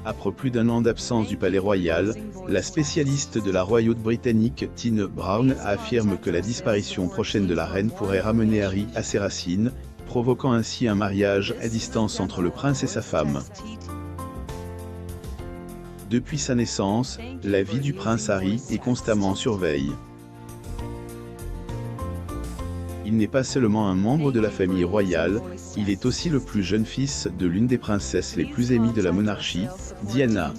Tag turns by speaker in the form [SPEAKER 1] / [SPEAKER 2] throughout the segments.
[SPEAKER 1] Après plus d'un an d'absence du palais royal, la spécialiste de la royauté britannique Tine Brown affirme que la disparition prochaine de la reine pourrait ramener Harry à ses racines, provoquant ainsi un mariage à distance entre le prince et sa femme. Depuis sa naissance, la vie du prince Harry est constamment en surveille. Il n'est pas seulement un membre de la famille royale, il est aussi le plus jeune fils de l'une des princesses les plus aimées de la monarchie, Diana.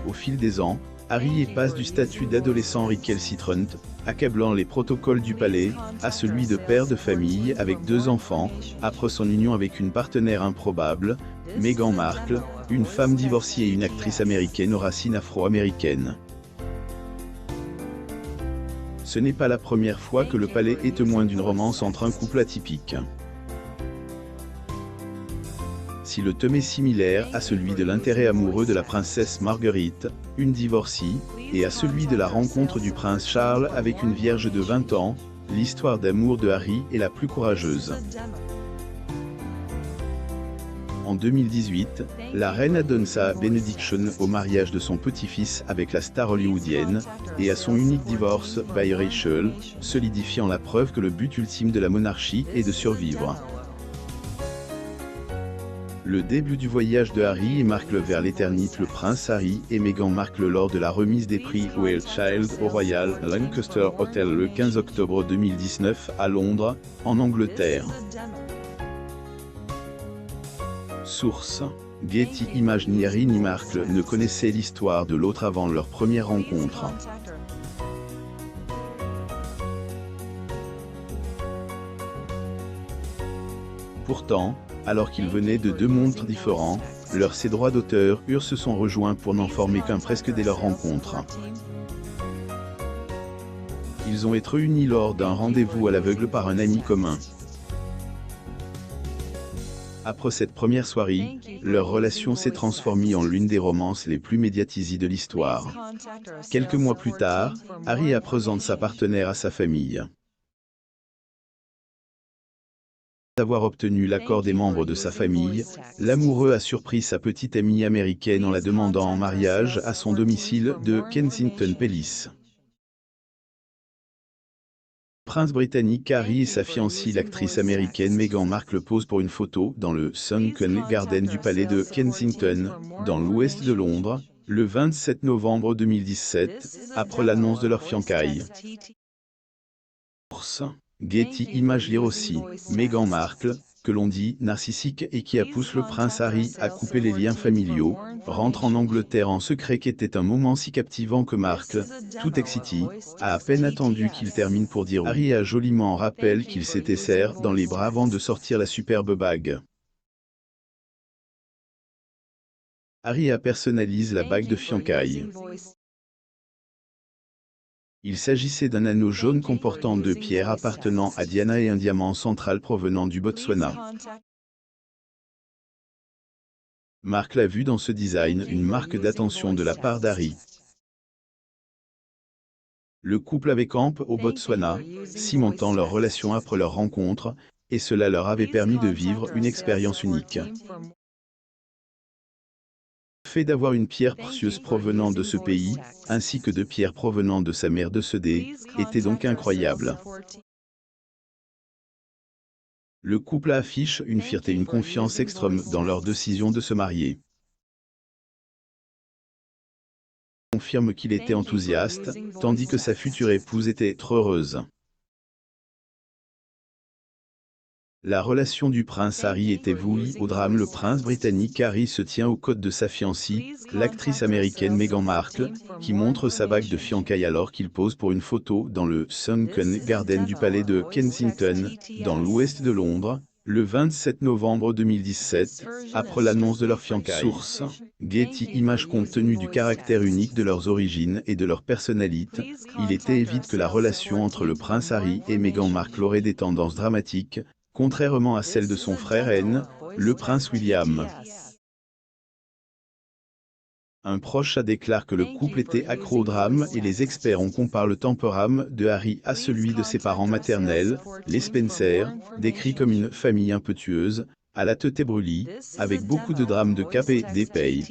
[SPEAKER 1] Au fil des ans, Harry passe du statut d'adolescent récalcitrant, accablant les protocoles du palais, à celui de père de famille avec 2 enfants, après son union avec une partenaire improbable, Meghan Markle, une femme divorcée et une actrice américaine aux racines afro-américaines. Ce n'est pas la première fois que le palais est témoin d'une romance entre un couple atypique. Si le thème est similaire à celui de l'intérêt amoureux de la princesse Marguerite, une divorcée, et à celui de la rencontre du prince Charles avec une vierge de 20 ans, l'histoire d'amour de Harry est la plus courageuse. En 2018, la reine a donné sa bénédiction au mariage de son petit-fils avec la star hollywoodienne, et à son unique divorce biracial, solidifiant la preuve que le but ultime de la monarchie est de survivre. Le début du voyage de Harry et Markle vers l'éternité. Le prince Harry et Meghan Markle lors de la remise des prix Rothschild au Royal Lancaster Hotel le 15 octobre 2019 à Londres, en Angleterre. Source: Getty Images. Ni Harry ni Markle ne connaissaient l'histoire de l'autre avant leur première rencontre. Pourtant, alors qu'ils venaient de 2 mondes différents, leurs droits d'auteur se sont rejoints pour n'en former qu'un presque dès leur rencontre. Ils ont été unis lors d'un rendez-vous à l'aveugle par un ami commun. Après cette première soirée, leur relation s'est transformée en l'une des romances les plus médiatisées de l'histoire. Quelques mois plus tard, Harry présente sa partenaire à sa famille. Après avoir obtenu l'accord des membres de sa famille, l'amoureux a surpris sa petite amie américaine en la demandant en mariage à son domicile de Kensington Palace. Le prince britannique Harry et sa fiancée l'actrice américaine Meghan Markle posent pour une photo dans le Sunken Garden du palais de Kensington, dans l'ouest de Londres, le 27 novembre 2017, après l'annonce de leur fiançailles. Source: Getty Images. Lire aussi, Meghan Markle, que l'on dit narcissique et qui a poussé le prince Harry à couper les liens familiaux, rentre en Angleterre en secret. Qu'était un moment si captivant que Markle, tout excité, a à peine attendu qu'il termine pour dire oui. Harry a joliment rappelé qu'il s'était serré dans les bras avant de sortir la superbe bague. Harry personnalise la bague de fiançailles. Il s'agissait d'un anneau jaune comportant 2 pierres appartenant à Diana et un diamant central provenant du Botswana. Markle a vu dans ce design une marque d'attention de la part d'Harry. Le couple avait campé au Botswana, cimentant leur relation après leur rencontre, et cela leur avait permis de vivre une expérience unique. Le fait d'avoir une pierre précieuse provenant de ce pays, ainsi que 2 pierres provenant de sa mère décédée, était donc incroyable. Le couple affiche une fierté et une confiance extrême dans leur décision de se marier. Il confirme qu'il était enthousiaste, tandis que sa future épouse était trop heureuse. La relation du prince Harry était vouée au drame. Le prince britannique Harry se tient aux côtes de sa fiancée, l'actrice américaine Meghan Markle, qui montre sa bague de fiançailles alors qu'il pose pour une photo dans le Sunken Garden du palais de Kensington, dans l'ouest de Londres, le 27 novembre 2017, après l'annonce de leur fiançailles. Source: Getty Images. Compte tenu du caractère unique de leurs origines et de leur personnalité, il était évident que la relation entre le prince Harry et Meghan Markle aurait des tendances dramatiques, contrairement à celle de son frère aîné, le prince William. Un proche a déclaré que le couple était accro au drame et les experts ont comparé le tempérament de Harry à celui de ses parents maternels, les Spencer, décrits comme une famille impétueuse, à la tête brûlée, avec beaucoup de drames de cap et d'épée.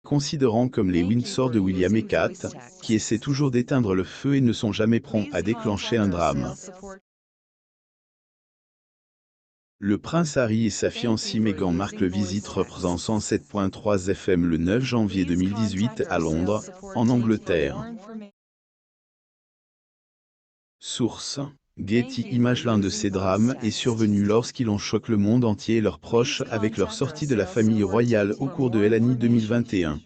[SPEAKER 1] Considérant comme les Windsor de William et Kate, qui essaient toujours d'éteindre le feu et ne sont jamais prompts à déclencher un drame. Le prince Harry et sa fiancée Meghan Markle visitent représentant 107.3 FM le 9 janvier 2018 à Londres, en Angleterre. Source: Getty Images. L'un de ces drames est survenu lorsqu'ils ont choqué le monde entier et leurs proches avec leur sortie de la famille royale au cours de l'année 2021.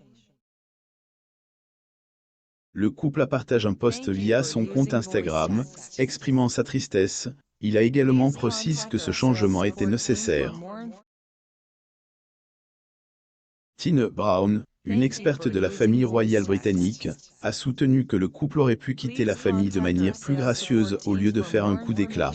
[SPEAKER 1] Le couple partage un post via son compte Instagram, exprimant sa tristesse. Il a également précisé que ce changement était nécessaire. Tine Brown, une experte de la famille royale britannique, a soutenu que le couple aurait pu quitter la famille de manière plus gracieuse au lieu de faire un coup d'éclat.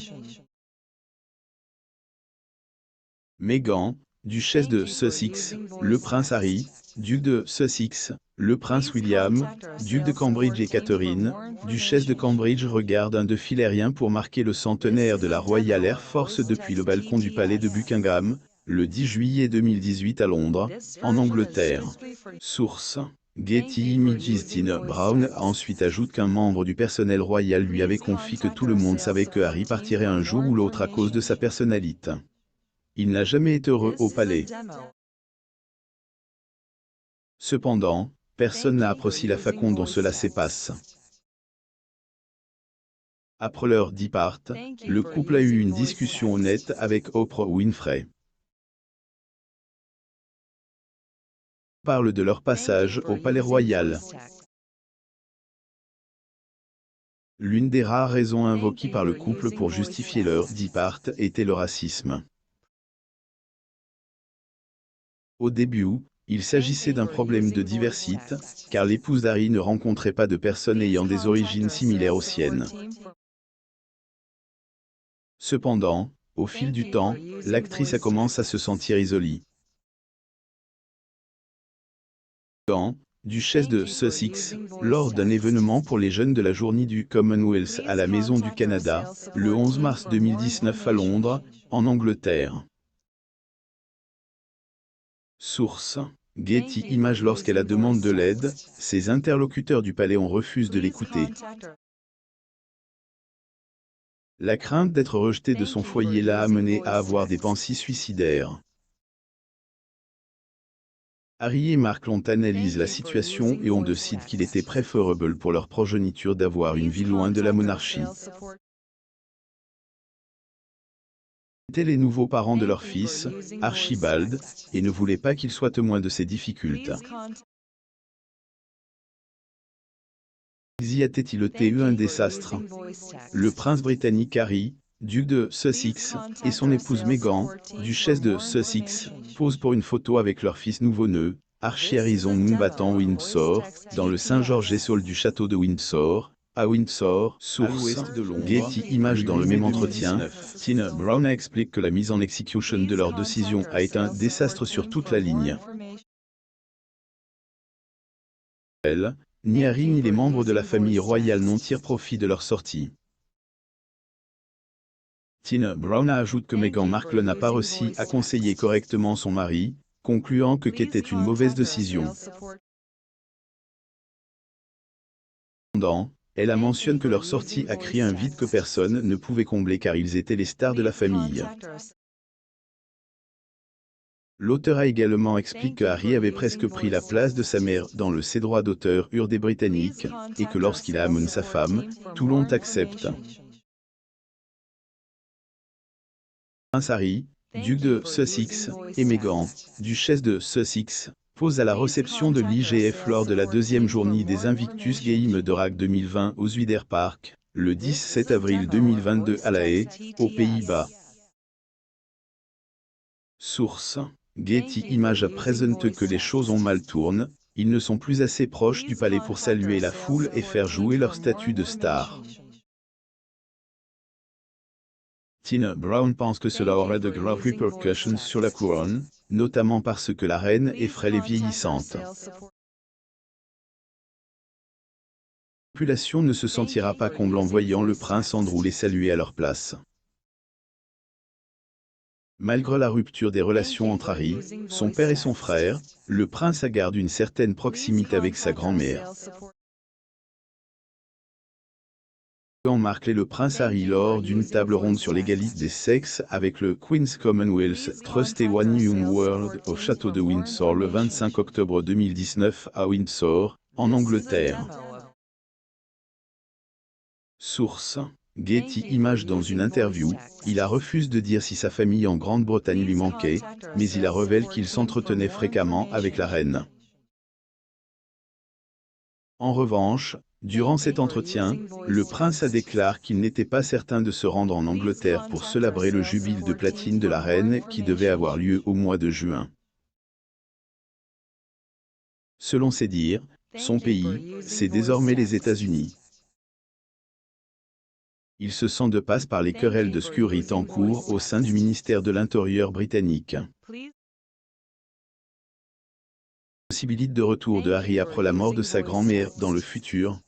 [SPEAKER 1] Meghan, duchesse de Sussex, le prince Harry, duc de Sussex, le prince William, duc de Cambridge et Catherine, duchesse de Cambridge regardent un défilé aérien pour marquer le centenaire de la Royal Air Force depuis le balcon du palais de Buckingham, le 10 juillet 2018 à Londres, en Angleterre. Source: Getty Images. Tine Brown ensuite ajoute qu'un membre du personnel royal lui avait confié que tout le monde savait que Harry partirait un jour ou l'autre à cause de sa personnalité. Il n'a jamais été heureux au palais. Cependant, personne n'a apprécié la façon dont cela se passe. Après leur départ, le couple a eu une discussion honnête avec Oprah Winfrey. Parle de leur passage au palais royal. L'une des rares raisons invoquées par le couple pour justifier leur départ était le racisme. Au début, il s'agissait d'un problème de diversité, car l'épouse d'Harry ne rencontrait pas de personnes ayant des origines similaires aux siennes. Cependant, au fil du temps, l'actrice a commencé à se sentir isolée. Meghan, duchesse de Sussex, lors d'un événement pour les jeunes de la journée du Commonwealth à la Maison du Canada, le 11 mars 2019 à Londres, en Angleterre. Source: Getty Images. Lorsqu'elle demande de l'aide, ses interlocuteurs du palais ont refusé de l'écouter. La crainte d'être rejetée de son foyer l'a amené à avoir des pensées suicidaires. Harry et Markle ont analysé la situation et ont décidé qu'il était préférable pour leur progéniture d'avoir une vie loin de la monarchie. Ils étaient les nouveaux parents de leur fils, Archibald, et ne voulaient pas qu'il soit témoin de ces difficultés. Y a-t-il eu un désastre? Le prince britannique Harry, duc de Sussex, et son épouse Meghan, duchesse de Sussex, posent pour une photo avec leur fils nouveau-né, Archie Harrison Mountbatten Windsor, dans le Saint-Georges Hall du château de Windsor, à Windsor, source, Getty Images. Dans le même entretien, Tine Brown explique que la mise en exécution de leur décision a été un désastre sur toute la ligne. Ni Harry ni les membres de la famille royale n'en tirent profit de leur sortie. Tine Brown ajoute que Meghan Markle n'a pas réussi à conseiller correctement son mari, concluant que c'était une mauvaise décision. Cependant, elle a mentionné que leur sortie a créé un vide que personne ne pouvait combler car ils étaient les stars de la famille. L'auteur a également expliqué que Harry avait presque pris la place de sa mère dans le ses droits d'auteur des Britanniques, et que lorsqu'il a amené sa femme, tout le monde accepte. Prince Harry, duc de Sussex, et Meghan, duchesse de Sussex, posent à la réception de l'IGF lors de la deuxième journée des Invictus Games de Rag 2020 au Zuider Park, le 17 avril 2022 à La Haye, aux Pays-Bas. Source: Getty Images présente que les choses ont mal tourné, ils ne sont plus assez proches du palais pour saluer la foule et faire jouer leur statut de star. Tine Brown pense que cela aurait de graves répercussions sur la couronne, notamment parce que la reine est frêle et vieillissante. La population ne se sentira pas comble en voyant le prince Andrew les saluer à leur place. Malgré la rupture des relations entre Harry, son père et son frère, le prince garde une certaine proximité avec sa grand-mère. Meghan Markle et le prince Harry lors d'une table ronde sur l'égalité des sexes avec le Queen's Commonwealth Trust et One Young World au château de Windsor le 25 octobre 2019 à Windsor, en Angleterre. Source: Getty Images. Dans une interview, il a refusé de dire si sa famille en Grande-Bretagne lui manquait, mais il a révélé qu'il s'entretenait fréquemment avec la reine. En revanche, durant cet entretien, le prince a déclaré qu'il n'était pas certain de se rendre en Angleterre pour célébrer le jubilé de platine de la reine qui devait avoir lieu au mois de juin. Selon ses dires, son pays, c'est désormais les États-Unis. Il se sent de passe par les querelles de sécurité en cours au sein du ministère de l'Intérieur britannique. Possibilité de retour de Harry après la mort de sa grand-mère dans le futur.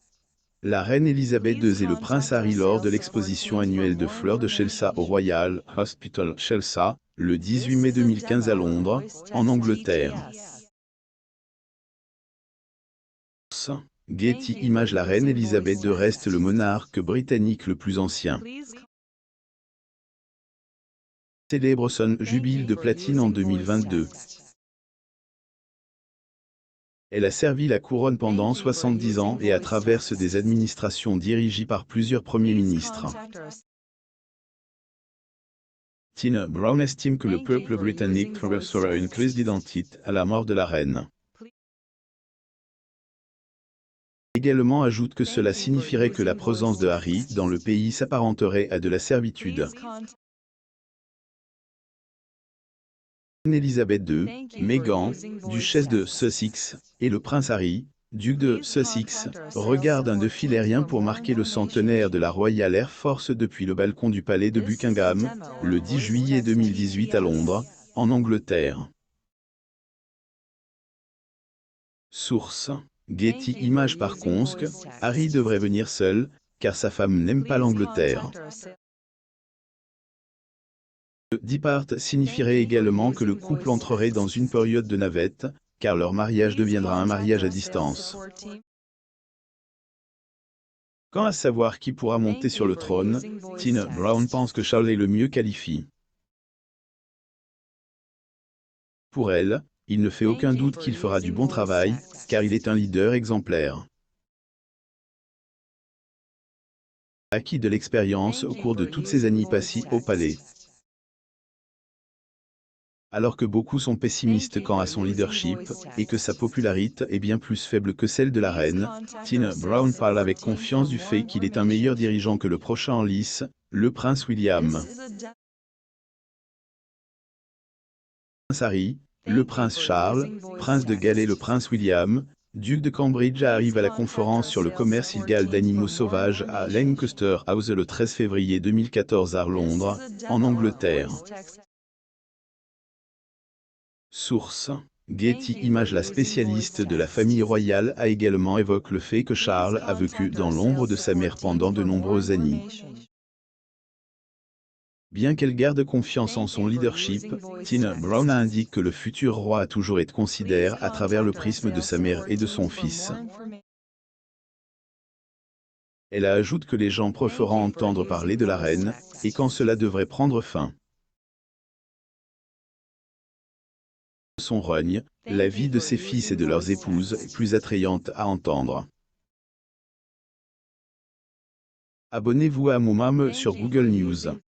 [SPEAKER 1] La reine Elisabeth II et le prince Harry lors de l'exposition annuelle de fleurs de Chelsea au Royal Hospital Chelsea, le 18 mai 2015 à Londres, en Angleterre. Getty Images. La reine Elisabeth II reste le monarque britannique le plus ancien. Célèbre son jubilé de platine en 2022. Elle a servi la couronne pendant 70 ans et a traversé des administrations dirigées par plusieurs premiers ministres. Tina Brown estime que le peuple britannique traversera une crise d'identité à la mort de la reine. Également ajoute que cela signifierait que la présence de Harry dans le pays s'apparenterait à de la servitude. Elisabeth II, Meghan, duchesse de Sussex, et le prince Harry, duc de Sussex, regardent un défilé aérien pour marquer le centenaire de la Royal Air Force depuis le balcon du palais de Buckingham, le 10 juillet 2018 à Londres, en Angleterre. Source: Getty Images. Par contre, Harry devrait venir seul, car sa femme n'aime pas l'Angleterre. Le départ signifierait également que le couple entrerait dans une période de navette, car leur mariage deviendra un mariage à distance. Quant à savoir qui pourra monter sur le trône, Tina Brown pense que Charles est le mieux qualifié. Pour elle, il ne fait aucun doute qu'il fera du bon travail, car il est un leader exemplaire. Acquis de l'expérience au cours de toutes ces années passées au palais. Alors que beaucoup sont pessimistes quant à son leadership, et que sa popularité est bien plus faible que celle de la reine, Tina Brown parle avec confiance du fait qu'il est un meilleur dirigeant que le prochain en lice, le prince William. Prince Harry, le prince Charles, prince de Galles et le prince William, duc de Cambridge arrive à la conférence sur le commerce illégal d'animaux sauvages à Lancaster House le 13 février 2014 à Londres, en Angleterre. Source: Getty Images. La spécialiste de la famille royale a également évoqué le fait que Charles a vécu dans l'ombre de sa mère pendant de nombreuses années. Bien qu'elle garde confiance en son leadership, Tina Brown a indiqué que le futur roi a toujours été considéré à travers le prisme de sa mère et de son fils. Elle a ajouté que les gens préférant entendre parler de la reine, et quand cela devrait prendre fin. Son règne, la vie de ses fils et de leurs épouses est plus attrayante à entendre. Abonnez-vous à Moumam sur Google News.